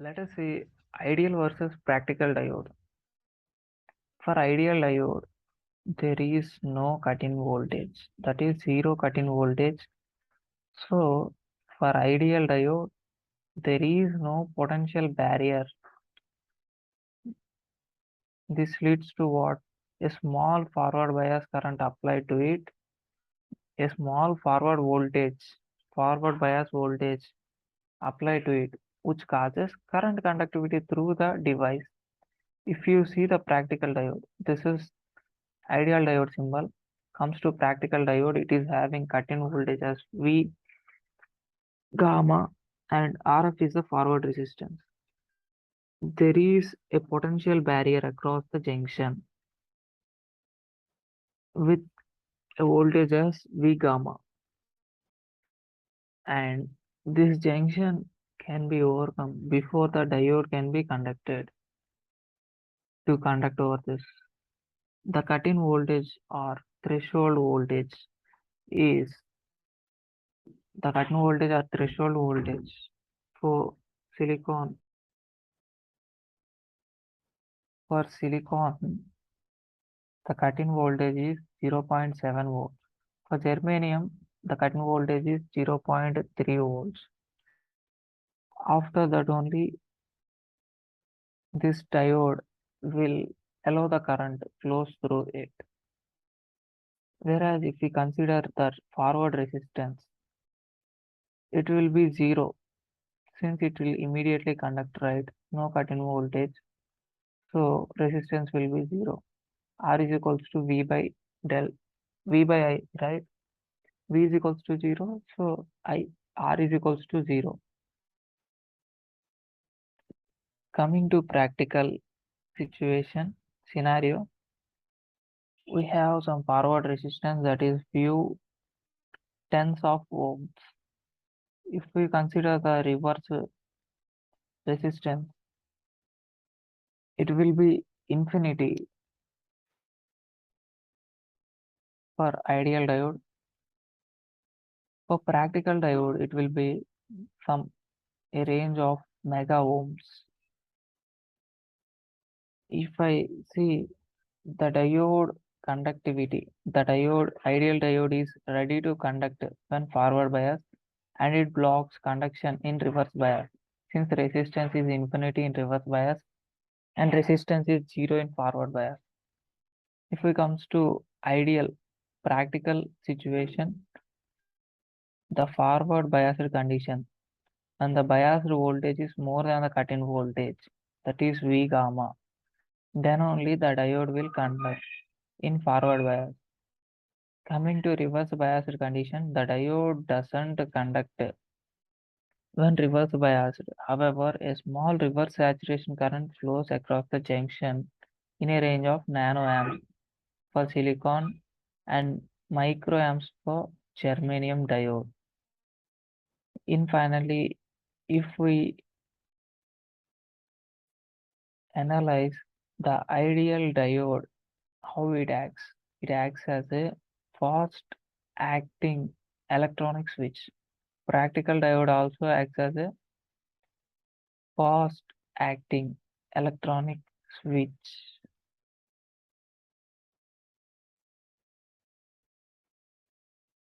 Let us see ideal versus practical diode. For ideal diode, there is no cut-in voltage, that is zero cut-in voltage. So, for ideal diode, there is no potential barrier. This leads to what? A small forward bias current applied to it, a small forward bias voltage applied to it, which causes current conductivity through the device. If you see the practical diode, this is ideal diode symbol. Comes to practical diode, it is having cut-in voltage as V gamma and RF is the forward resistance. There is a potential barrier across the junction with a voltage as V gamma, and this junction can be overcome before the diode can be conducted to conduct over this. The cut-in voltage or threshold voltage is the cut-in voltage or threshold voltage for silicon. For silicon, the cut-in voltage is 0.7 volts. For germanium, the cut-in voltage is 0.3 volts. After that only, this diode will allow the current flows through it. Whereas if we consider the forward resistance, it will be zero since it will immediately conduct, right? No cut-in voltage, so resistance will be zero. R is equals to V by I, right? V is equals to 0, so R is equals to 0. Coming to practical situation scenario, we have some forward resistance that is few tens of ohms. If we consider the reverse resistance, it will be infinity for ideal diode. For practical diode, it will be a range of mega ohms. If I see the diode conductivity, the ideal diode is ready to conduct when forward bias, and it blocks conduction in reverse bias since resistance is infinity in reverse bias and resistance is zero in forward bias. If we comes to ideal practical situation, the forward biased condition and the biased voltage is more than the cut-in voltage, that is V gamma, then only the diode will conduct in forward bias. Coming to reverse biased condition, the diode doesn't conduct when reverse biased. However, a small reverse saturation current flows across the junction in a range of nanoamps for silicon and microamps for germanium diode. In finally, if we analyze the ideal diode, how it acts as a fast acting electronic switch. Practical diode also acts as a fast acting electronic switch.